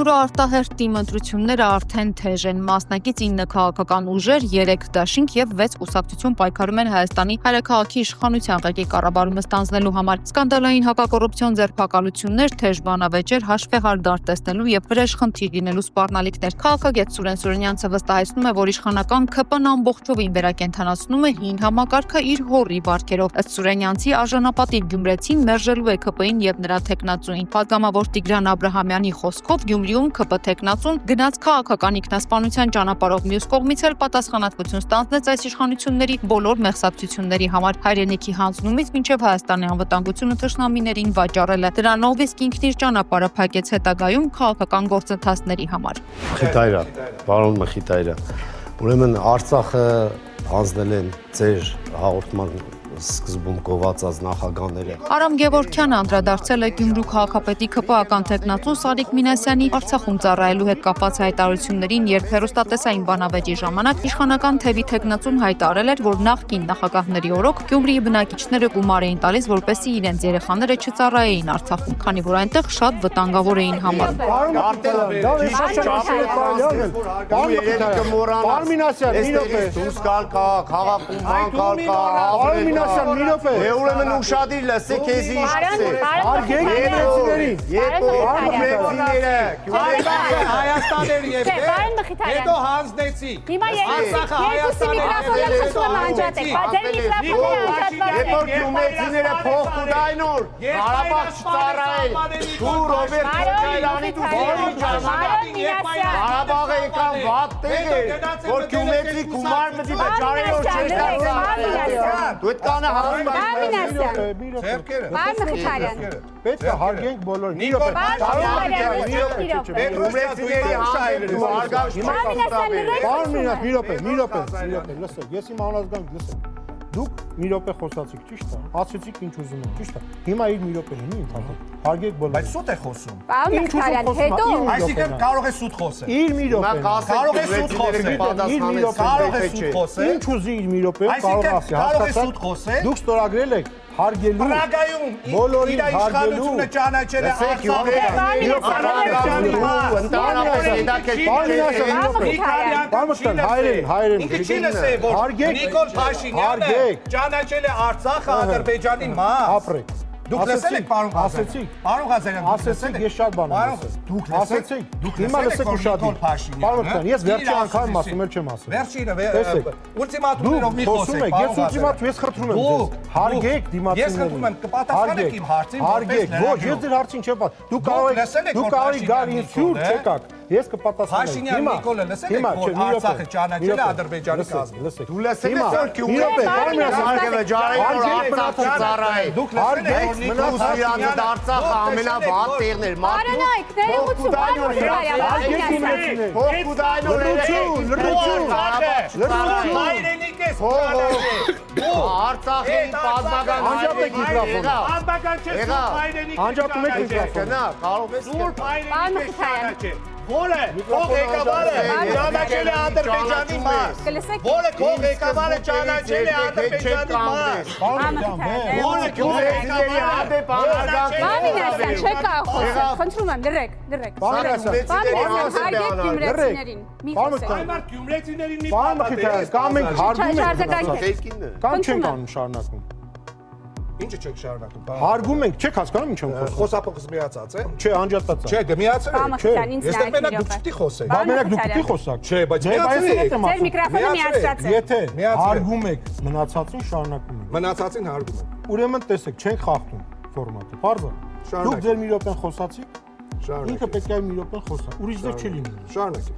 Գյումրու արտահերթ դիմադրությունները արդեն թեժ են։ Մասնակից 9 քաղաքական ուժեր, 3 դաշինք եւ 6 կուսակցություն պայքարում են Հայաստանի հայրաքաղաքի իշխանության ղեկի կառավարումը ստանձնելու համար։ Սկանդալային հակակոռուպցիոն ձերբակալություններ, թեժ բանավեճեր, հաշվեհար դարտեսնելու եւ վրեժ խնդիր լինելու սպառնալիքներ։ Քաղաքագետ Սուրեն Սուրենյանցը վստահեցնում է, որ իշխանական ՔՊ-ն ամբողջովին վերակենդանացնում է հին համակարգը իր հորի վարքերով։ Ըստ Սուրենյանցի արժանապատիվ գյումրեցին մերժելու է ՔՊ-ին եւ նրա թեկնածուին։ Պատգամավոր Տիգրան Աբրահամյանի խոսքով Գյումրիում ՔՊ թեկնածուն գնաց քաղաքական ինքնասպանության ճանապարհով, մյուս կողմից էլ պատասխանատվություն ստանձնեց այս իշխանությունների բոլոր մեղսակցությունների համար, հայրենիքի հանձնումից մինչև Հայաստանի անվտանգությունը թշնամիներին վաճառելը։ Դրանով իսկ ինքն իր ճանապարհը փակեց հետագայում քաղաքական գործընթացների համար։ Խիտայր է, պարոն Մխիտայր է։ Ուրեմն Արցախը հանձնել են ձեր հաղորդման սկզբում գովացած նախագահները։ Արամ Գևորգյանը անդրադարձել է Գյումրու քաղաքապետի ՔՊ-ական թեկնածու Սարիկ Մինասյանի Արցախում ծառայելու հետ կապված հայտարարություններին, երբ հեռուստատեսային բանավեճի ժամանակ իշխանական թևի թեկնածուն հայտարարել էր, որ նախկին նախագահների օրոք Գյումրիի բնակիչները գումար էին տալիս, որպեսզի իրենց երեխաները չծառայեին Արցախում, քանի որ այնտեղ շատ վտանգավոր էին համարում։ Ուրեմն ուշադիր լսեք քեզ ինչ կսե։ Հարգեք գերեցիներին։ Հայաստաներ եւ հետո հանձնեցի։ Արցախը Երբ գյումրեցիները փող կուտայնոր, Ղարաբաղ չծառայեն։ Դու Ռոբերտ Քոչարյանի դու Ղարաբաղը եկան վատ տեղ է, որ գյումրեցի գումար մտի վճարելով չէր դարձել։ Դու այդ կանը Պետք է հարգենք բոլորին։ Մի րոպե, լսեք, ես իմ անազգանք լսեք։ Դուք մի րոպե խոսացիք, ճիշտ է։ Ասացիք ինչ ուզում եք, ճիշտ է։ Հիմա իր մի րոպե լինի ընդհանուր։ Հարգեք բոլորին։ Բայց սուտ է խոսում։ Ինչ ուզում խոսում։ Այսինքն կարող է սուտ խոսել։ Իր մի րոպե։ Կարող է սուտ խոսել։ Կարող է սուտ խոսել։ Ինչ ուզի իր մի րոպե, կարող է ասի, հասկացա։ Դուք ստորագրել եք հարգելու բոլորին հարգելու ճանաչել է Նիկոլ Փաշինյանը ճանաչել է Արցախը Ադրբեջանի մաս։ Դուք լսել եք պարոն Ղազարյան։ Պարոն Ղազարյան, ասեցիք, ես շատ բան եմ ասել։ Դուք ասեցիք, հիմա լսեք ուշադիր։ Պարոն Ղազարյան, ես վերջի անգամ ասում եմ, չեմ ասել։ Վերջինը, ուլտիմատումներով մի խոսեք, ես ուլտիմատում, ես խնդրում եմ ձեզ։ Հարգեք դիմացիներին։ Ես խնդրում եմ, կպատասխանեք իմ հարցին, հարգեք, ոչ, ես ձեր հարցին չեմ պատասխան։ Դուք կարող եք գալ ինձ հյուր չեկաք։ Ես կպատասխանեմ։ Փաշինյան Նիկոլը լսել եք, որ Արցախը ճանաչել է Ադրբեջանի կազմում։ Դու լսել ես որ Դուք Ռուսիան Արցախը ամենավատ տեղն էր։ Արցախի բազմական անջատում եք միկրոֆոնը։ Կարող ես Որը քող ղեկավարը ճանաչել է Ադրբեջանի մաս։ Որը քող ղեկավարը ճանաչել է Ադրբեջանի մաս։ Որը քող ղեկավարը Բանինասյան, չեք կարող խոսել։ Խնդրում եմ, լրեք։ Հարգեք գյումրեցիներին։ Մի խոսեք։ Այմար գյումրեցիներին մի Պարոն Մխիթարյան, կամ ենք հարգում Չարժակայք կամ չենք անում շարունակում։ Ինչը չեք շարունակում։ Հարգում ենք, չեք հասկանում ինչ եմ խոսում։ Խոսափողս միացած է։ Չէ, անջատած է։ Չէ, դե միացել եք։ Մխիթարյան, ինձ Ես մենակ դուք չպետք է խոսեք։ Բա մենակ դուք պիտի խոսաք։ Չէ, բայց միացել եք։ Ձեր միկրոֆոնը միացած է։ Եթե հարգում եք մնացածին շարունակում եք։ Մնացածին հարգում եմ։ Ուրեմն տեսեք, չենք խախտում ֆորմատը։ Պարզ է։ Դուք ձեր մի րոպեն խոսացիք, ինքը պետք է մի րոպեն խոսա։ Ուրիշ ձև չի լինի։ Շարունակեք։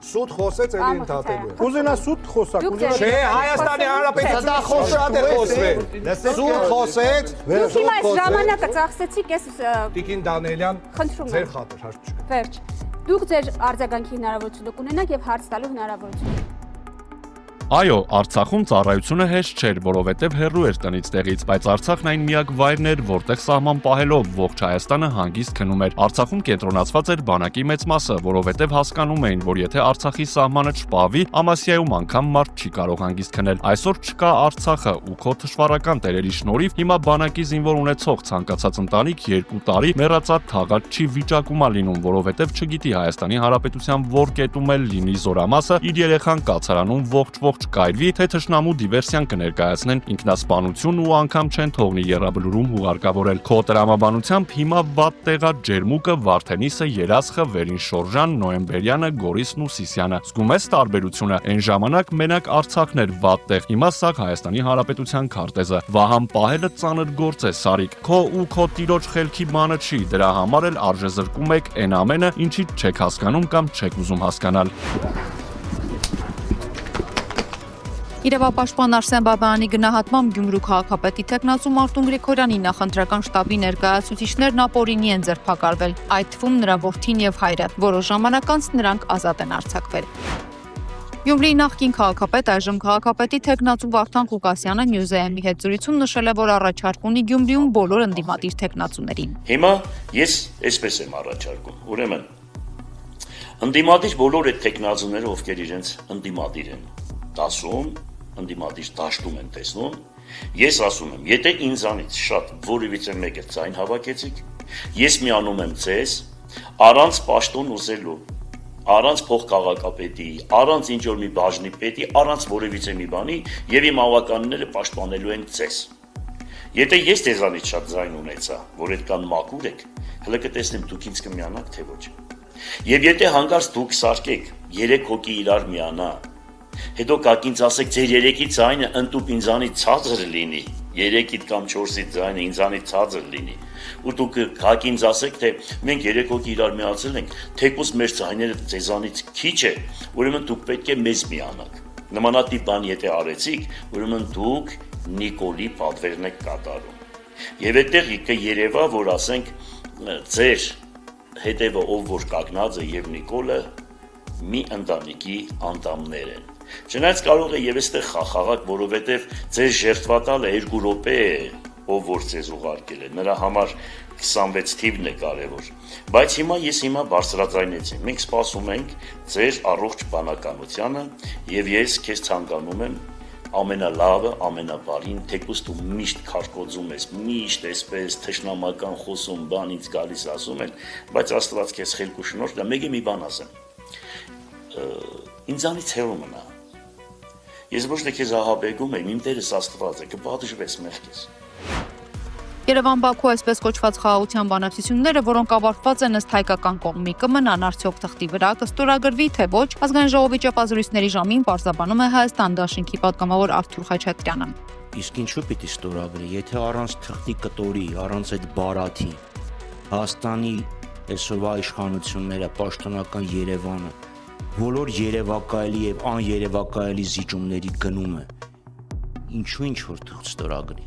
Սուտ խոսեց էլի ընդհատելու է։ Ուզենա սուտ խոսակ, Չէ, Հայաստանի Հանրապետությունը խոսշատ է խոսվել։ Սուտ խոսեց։ Դուք հիմա այս ժամանակը ծախսեցիք, ես Տիկին Դանիելյան, խնդրում ձեր եմ։ խաթր հարց չկա։ Վերջ։ Դուք ձեր արձագանքի հնարավորությունը կունենաք եւ հարց տալու հնարավորություն։ Այո, Արցախում ծառայությունը հեշտ չէր, որովհետև հեռու էր տնից տեղից, բայց Արցախն այն միակ վայրն էր, որտեղ սահման պահելով ողջ Հայաստանը հանգիստ քնում էր։ Արցախում կենտրոնացված էր բանակի մեծ մասը, որովհետև հասկանում էին, որ եթե Արցախի սահմանը չպահվի, Ամասիայում անգամ մարդ չի կարող հանգիստ քնել։ Այսօր չկա Արցախը ու քո թշվառական տերերի շնորհիվ հիմա բանակի զինվոր ունեցող ցանկացած ընտանիք 2 տարի մեռածած թաղած չի վիճակում լինում, որովհետև չգիտի Հայաստանի Հանրապետության որ կետում էլ լինի զորամասը, իր երեխան կացարանում ողջ կայրվի, թե թշնամու դիվերսիան կներկայացնեն ինքնասպանություն ու անգամ չեն թողնի եռաբլուրում հուղարկավորել։ Քո տրամաբանությամբ հիմա վատ տեղա Ջերմուկը, Վարդենիսը, Երասխը, Վերին Շորժան, Նոյեմբերյանը, Գորիսն ու Սիսիանը։ Զգում ես տարբերությունը։ Այն ժամանակ մենակ Արցախն էր վատ տեղ, հիմա սա Հայաստանի Հանրապետության քարտեզը։ Վահան պահելը ծանր գործ է, Սարիկ։ Քո ու քո տիրոջ խելքի բանը չի, դրա համար էլ արժեզրկում եք այն ամենը, ինչի չեք հասկանում կամ չեք ուզում հասկանալ։ Իրավապաշտպան Արսեն Բաբայանի գնահատմամբ Գյումրու քաղաքապետի թեկնածու Մարտուն Գրիգորյանի նախընտրական շտաբի ներկայացուցիչներն ապօրինի են ձերբակալվել, այդ թվում նրա որդին եւ հայրը, որոշ ժամանակ անց նրանք ազատ են արձակվել։ Գյումրիի նախկին քաղաքապետ, այժմ քաղաքապետի թեկնածու Վարդան Ղուկասյանը Նյուզեեմի հետ զրույցում նշել է, որ առաջարկ ունի Գյումրիում բոլոր ընդդիմադիր թեկնածուներին։ Հիմա ես այսպես եմ առաջարկում, ուրեմն ընդդիմադիր բոլոր այդ թեկնածուները, ովքեր իրենց ընդդիմադիր են դասում, ընդդիմադիր դաշտում են տեսնում, ես ասում եմ, եթե ինձանից շատ որևիցե մեկը ձայն հավաքեցիք, ես միանում եմ ձեզ առանց պաշտոն ուզելու, առանց փոխքաղաքապետի, առանց ինչ որ մի բաժնի պետի, առանց որևիցե մի բանի եւ իմ ավականները պաշտպանելու են ձեզ։ Եթե ես ձեզանից շատ ձայն ունեցա, որ այդքան մաքուր եք, հələ կտեսնեմ դուք ինձ կմիանաք թե ոչ։ Եվ եթե հանկարծ դուք սարքեք 3 հոգի իրար միանա, հետո կակ ինձ ասեք ձեր 3-ի ձայնը ընդուպ ինձանից ցածր լինի, 3-ից կամ 4-ի ձայնը ինձանից ցածր լինի, ու դուք կակ ինձ ասեք, թե մենք 3 հոգի իրար միացել ենք, թեկուզ մեր ձայները ձեզանից քիչ է, ուրեմն դուք պետք է մեզ միանաք։ Նմանատիպ բան եթե արեցիք, ուրեմն դուք Նիկոլի պատվերն եք կատարում։ Եվ այդտեղ կերևա, որ ասենք ձեր հետևը ով որ կակնած է եւ Նիկոլը մի ընտանիքի անդամներ են։ Չնայած կարող է եւ այստեղ խաղաղակ, որովհետեւ ձեր ժերտվատալը 2 րոպե է, ով որ ձեզ ուղարկել է, նրա համար 26 թիվն է կարևոր։ Բայց ես բարձրաձայնեցի։ Մենք սպասում ենք ձեր առողջ բանականությանը եւ ես քեզ ցանկանում եմ ամենալավը, ամենաբարին, թեկուզ դու միշտ քարկոծում ես, միշտ այսպես թշնամական խոսում, բան ինձ գալիս ասում են, բայց Աստված քեզ խելք ու շնորհ տա, մեկ է մի բան ասեմ։ Ինձանից հեռու մնա։ Ես ոչ թե քեզ ահաբեկում եմ, իմ Տերս Աստված է, կպատժվես մեղքես։ Երևան-Բաքու այսպես կոչված խաղաղության բանակցությունները, որոնք ավարտված են ըստ հայկական կողմի, կմնան արդյոք թղթի վրա, կստորագրվի թե ոչ, ազգային ժողովի ճեպազրույցների ժամին պարզաբանում է Հայաստան դաշինքի պատգամավոր Արթուր Խաչատրյանը։ Իսկ ինչու պիտի ստորագրի, եթե առանց թղթի կտորի, առանց այդ բարաթի, Հայաստանի այսօրվա իշխանությունները, պաշտոնական Երևանը, բոլոր երևակայելի եւ աներևակայելի զիջումների գնումը, ինչու ինչ որ թղթ ստորագրի։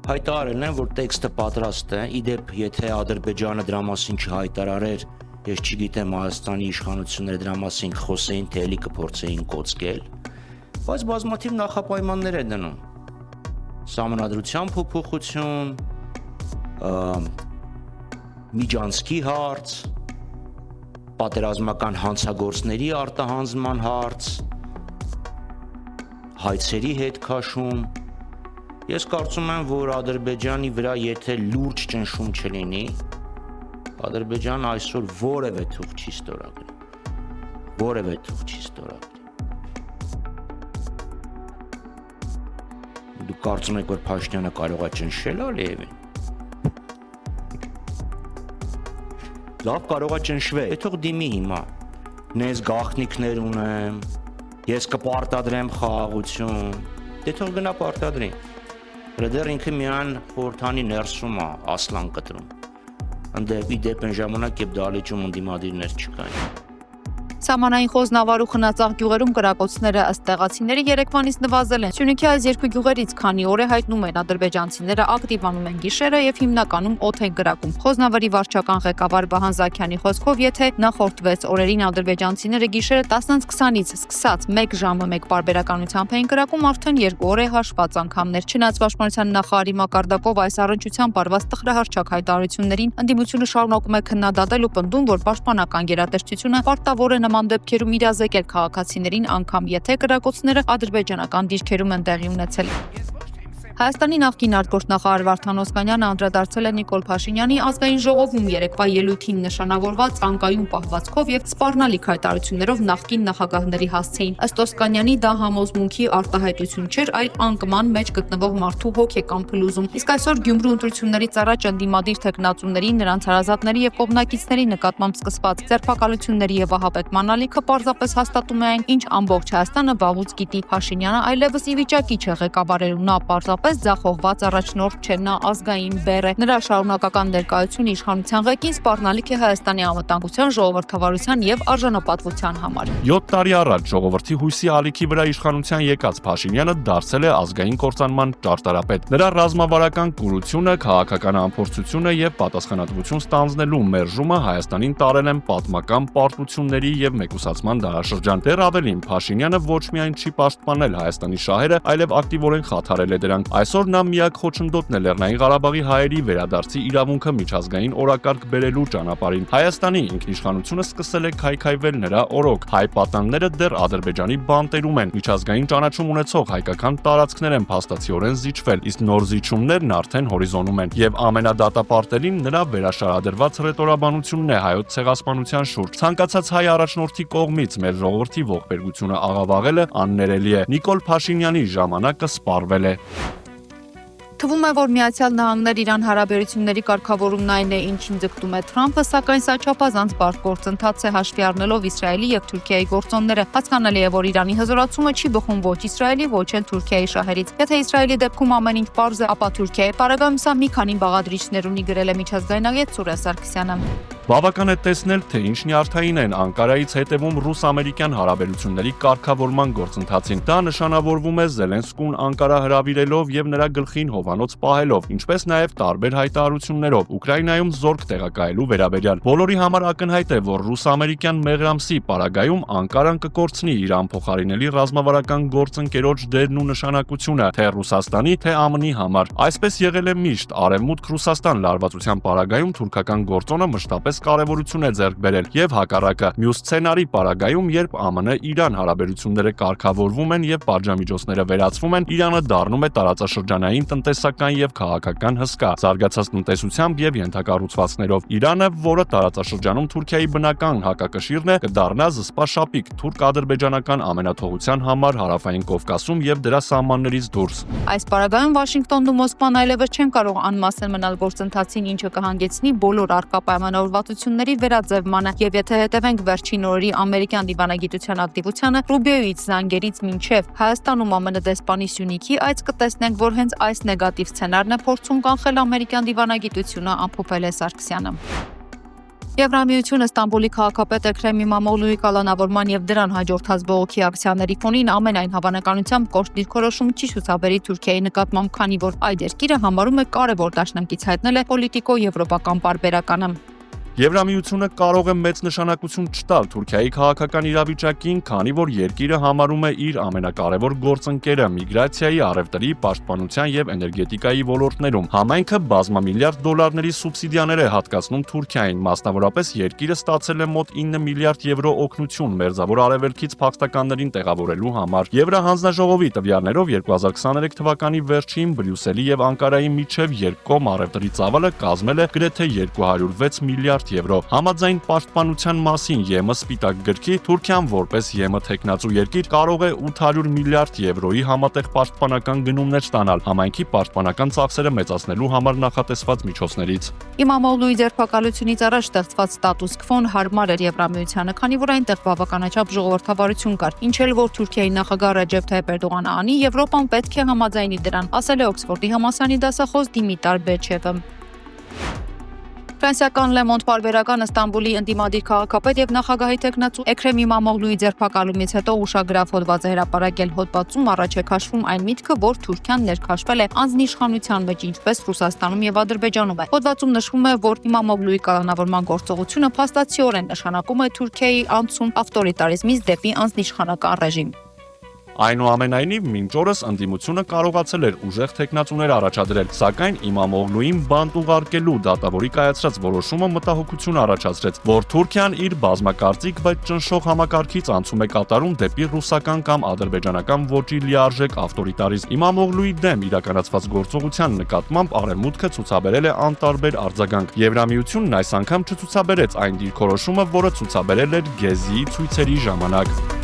Հայտարարել են, որ տեքստը պատրաստ է, իդեպ եթե Ադրբեջանը դրա մասին չհայտարարեր, ես չգիտեմ Հայաստանի իշխանությունները դրա մասին խոսեին, թե էլի կփորձեին կոծկել, բայց բազմաթիվ նախապայմաններ է դնում։ Սահմանադրության փոփոխություն, միջանցքի հարց, պատերազմական հանցագործների արտահանձնման հարց, հայցերի հետ քաշում։ Ես կարծում եմ, որ Ադրբեջանի վրա եթե լուրջ ճնշում չլինի, Ադրբեջանը այսօր որևէ թուղթ չի ստորագրի։ Որևէ թուղթ չի ստորագրի։ Դուք կարծում եք, որ Փաշինյանը կարող է ճնշել Ալիևին։ Լավ, կարող է ճնշվել։ Թող դիմի հիմա։ Նես գաղտնիքներ ունեմ, ես կպարտադրեմ խաղաղություն։ Դե թող գնա պարտադրի։ Դեռ ինքը միան խորհրդանի ներսում է ասլան կտրում։ Ընդդեպ իդեպ են ժամանակ, երբ դահլիճում ընդդիմադիրներ չկային։ Սահմանային Խոզնավար ու Խնածաղ գյուղերում կրակոցները ըստ տեղացիների երեկվանից նվազել են։ Սյունիքի այս երկու գյուղերից քանի օր է հայտնում են ադրբեջանցիները ակտիվանում են գիշերը եւ հիմնականում օդ են կրակում։ Խոզնավարի վարչական ղեկավար Վահան Զաքյանի խոսքով, եթե նախորդ 6 օրերին ադրբեջանցիները գիշերը 10:20-ից սկսած 1 ժամը 1 պարբերականությամբ էին կրակում, արդեն 2 օր է հաշված անգամներ։ Չնայած պաշտպանության նախարարի մակարդակով այս առնչությամբ արված տխրահարճակ հայտարարություններին, ընդդիմությունը շարունակում է քննադատել ու պնդում, որ պաշտպանական գերատեսչությունը պարտավոր է նման դեպքերում իրազեկել քաղաքացիներին, անգամ եթե կրակոցները ադրբեջանական դիրքերում են տեղի ունեցել։ Հայաստանի նախկին արտգործնախարար Վարդան Օսկանյանը անդրադարձել է Նիկոլ Փաշինյանի ազգային ժողովում երեկվա ելույթին նշանավորված անկայուն պահվածքով եւ սպառնալիք հայտարարություններով նախկին նախագահների հասցեին։ Ըստ Օսկանյանի դա համոզմունքի արտահայտություն չէր, այլ անկման մեջ գտնվող մարդու հոգեկան փլուզում։ Իսկ այսօր Գյումրու ընտրություններից առաջ ընդդիմադիր թեկնածուների, նրանց հարազատների եւ կողմնակիցների նկատմամբ սկսված ձերբակալությունների եւ ահաբեկման ալիքը պարզապես հաստատում է այն, ինչ ամբողջ Հայաստանը վաղուց գիտի։ Փաշինյանը այլևս ի վիճակի չէ ղեկավարելու, նա պարզապես ձախողված առաջնորդ չէ, նա ազգային բեռ է։ Նրա շարունակական ներկայությունը իշխանության ղեկին սպառնալիք է Հայաստանի անվտանգության, ժողովրդավարության եւ արժանապատվության համար։ 7 տարի առաջ ժողովրդի հույսի ալիքի վրա իշխանության եկած Փաշինյանը դարձել է ազգային կործանման ճարտարապետ։ Նրա ռազմավարական կուրությունը, քաղաքական անփորձությունը եւ պատասխանատվություն ստանձնելու մերժումը Հայաստանին տարել են պատմական պարտությունների եւ մեկուսացման դարաշրջան։ Դեռ ավելին, Փաշինյանը ոչ միայն չի պաշտպանել Հայաստանի շահերը, այլև ակտիվորեն խաթարել է դրանք։ Այսօր նա միակ խոչընդոտն է Լեռնային Ղարաբաղի հայերի վերադարձի իրավունքը միջազգային օրակարգ բերելու ճանապարհին։ Հայաստանի ինքնիշխանությունը սկսել է քայքայվել նրա օրոք։ Հայ պատանները դեռ Ադրբեջանի բանտերում են։ Միջազգային ճանաչում ունեցող հայկական տարածքներ են փաստացիորեն զիջվել, իսկ նոր զիջումներն արդեն հորիզոնում են։ Եվ ամենադատապարտելին նրա վերաշարադրված ռետորաբանությունն է հայոց ցեղասպանության շուրջ։ Ցանկացած հայ առաջնորդի կողմից մեր ժողովրդի ողբերգությունը աղավաղելը աններելի է։ Նիկոլ Փաշինյանի ժամանակը սպառվել է։ Թվում է, որ Միացյալ Նահանգներ Իրան հարաբերությունների կարգավորումն այն է, ինչին ձգտում է Թրամփը, սակայն սա չափազանց բարդ գործընթաց է հաշվի առնելով Իսրայելի եւ Թուրքիայի գործոնները։ Հասկանալի է, որ Իրանի հզորացումը չի բխում ոչ Իսրայելի, ոչ էլ Թուրքիայի շահերից։ Եթե Իսրայելի դեպքում ամեն ինչ պարզ է, ապա Թուրքիայի պարագայում սա մի քանի բաղադրիչներ ունի, գրել է միջազգային ագետ Սուրեն Սարգսյանը։ Բավական է տեսնել, թե ինչ նյարդային են Անկարայից հետևում ռուս-ամերիկյան հարաբերությունների կարգավորման գործընթացին։ Դա նշանավորվում է Զելենսկուն Անկարա հրավիրելով եւ նրա գլխին հովանոց պահելով, ինչպես նաեւ տարբեր հայտարարություններով Ուկրաինայում զորք տեղակայելու վերաբերյալ։ Բոլորի համար ակնհայտ է, որ ռուս-ամերիկյան մեղրամսի պարագայում Անկարան կկորցնի Իրան փոխարինելի ռազմավարական գործընկերոջ դերն ու նշանակությունը, թե Ռուսաստանի, թե ԱՄՆ-ի համար։ Այսպես եղել է միշտ Արևմուտք-Ռուսաստան լարվածության պարագայում թուրքական գործոնը մշտապես կարևորություն է ձեռք բերել եւ հակառակը։ Մյուս սցենարի պարագայում, երբ ԱՄՆ-Իրան հարաբերությունները կարգավորվում են եւ պատժամիջոցները վերացվում են, Իրանը դառնում է տարածաշրջանային տնտեսական եւ քաղաքական հսկա, զարգացած տնտեսությամբ եւ ենթակառուցվածքներով։ Իրանը, որը տարածաշրջանում Թուրքիայի բնական հակակշիռն է, կդառնա զսպաշապիկ թուրք-ադրբեջանական ամենաթողության համար Հարավային Կովկասում եւ դրա սահմաններից դուրս։ Այս պարագայում Վաշինգտոնն ու Մոսկվան այլևս չեն կարող անմասն մնալ գործընթացին, ինչը կհանգեցնի բոլոր առկա պայմանավորվածությունների վերաձևմանը, եւ եթե հետևենք վերջին օրերի ամերիկյան դիվանագիտության ակտիվությանը, Ռուբիոյից զանգերից մինչև Հայաստանում ԱՄՆ դեսպանի Սյունիքի այց կտեսնենք, որ հենց այս նեգատիվ սցենարն է փորձում կանխել ամերիկյան դիվանագիտությունը, ամփոփել է Սարգսյանը։ Եվրամիությունը Ստամբուլի քաղաքապետ Էքրեմ Իմամօղլուի կալանավորման եւ դրան հաջորդած բողոքի ակցիաների ֆոնին ամենայն հավանականությամբ կոշտ դիրքորոշում չի ցուցաբերի Թուրքիայի նկատմամբ, քանի որ այդ երկիրը համարում է կարևոր դաշնակից հայտնել է պոլիտիկո եվրոպական պարբերականը։ Եվրամիությունը կարող է մեծ նշանակություն չտալ Թուրքիայի քաղաքական իրավիճակին, քանի որ երկիրը համարում է իր ամենակարևոր գործընկերը միգրացիայի, առևտրի, պաշտպանության եւ էներգետիկայի ոլորտներում։ Համայնքը բազմամիլիարդ դոլարների սուբսիդիաներ է հատկացնում Թուրքիային, մասնավորապես երկիրը ստացել է մոտ 9 միլիարդ եվրո օգնություն Մերձավոր Արևելքից փախստականներին տեղավորելու համար։ Եվրահանձնաժողովի տվյալներով 2023 թվականի վերջին Բրյուսելի եւ Անկարայի միջև երկկողմ առևտրի ծավալը կազմել է գրեթե 206 միլիարդ եվրո։ Համաձայն պաշտպանության մասին ԵՄ սպիտակ գրքի, Թուրքիան որպես ԵՄ թեկնածու երկիր կարող է 800 միլիարդ եվրոյի համատեղ պաշտպանական գնումներ ստանալ համայնքի պաշտպանական ծախսերը մեծացնելու համար նախատեսված միջոցներից։ Իմամօղլուի ձերբակալությունից առաջ ստեղծված ստատուս քվոն հարմար էր Եվրամիությանը, քանի որ այնտեղ բավականաչափ ժողովրդավարություն կար։ Ինչ էլ որ Թուրքիայի նախագահ Ռեջեփ Թայիփ Էրդողանը անի, Եվրոպան պետք է համաձայնի դրան, ասել է Օքսֆորդի համալսարանի դասախոս Դիմիտար Բեչևը։ Ֆրանսիական Le Monde պարբերական Ստամբուլի ընդդիմադիր քաղաքապետ եւ նախագահի տեխնացու Էքրեմ İmamoğlu'ի ձերբակալումից հետո ուշագրավ հոդված է հրապարակել հոդվածում առաջ է քաշվում այն միտքը, որ Թուրքիան ներքաշվել է անձնիշխանության մեջ, ինչպես Ռուսաստանում եւ Ադրբեջանում է։ Հոդվածում նշվում է, որ İmamoğlu'ի կալանավորման գործողությունը փաստացիորեն նշանակում է Թուրքիայի անցում ավտորիտարիզմից դեպի անձնիշխանական ռեժիմ։ Այնուամենայնիվ, մինչ օրս ընդդիմությունը կարողացել էր ուժեղ թեկնածուներ առաջադրել, սակայն İmamoğlu'ին բանտ ուղարկելու դատավորի կայացրած որոշումը մտահոգություն առաջացրեց, որ Թուրքիան իր բազմակարծիք, բայց ճնշող համակարգից անցում է կատարում դեպի ռուսական կամ ադրբեջանական ոճի լիարժեք ավտորիտարիզմ։ İmamoğlu'ի դեմ իրականացված գործողության նկատմամբ Արևմուտքը ցուցաբերել է անտարբեր արձագանք։ Եվրամիությունն այս անգամ չցուցաբերեց այն դիրքորոշումը, որը ցուցաբերել էր Գեզիի ցույցերի ժամանակ։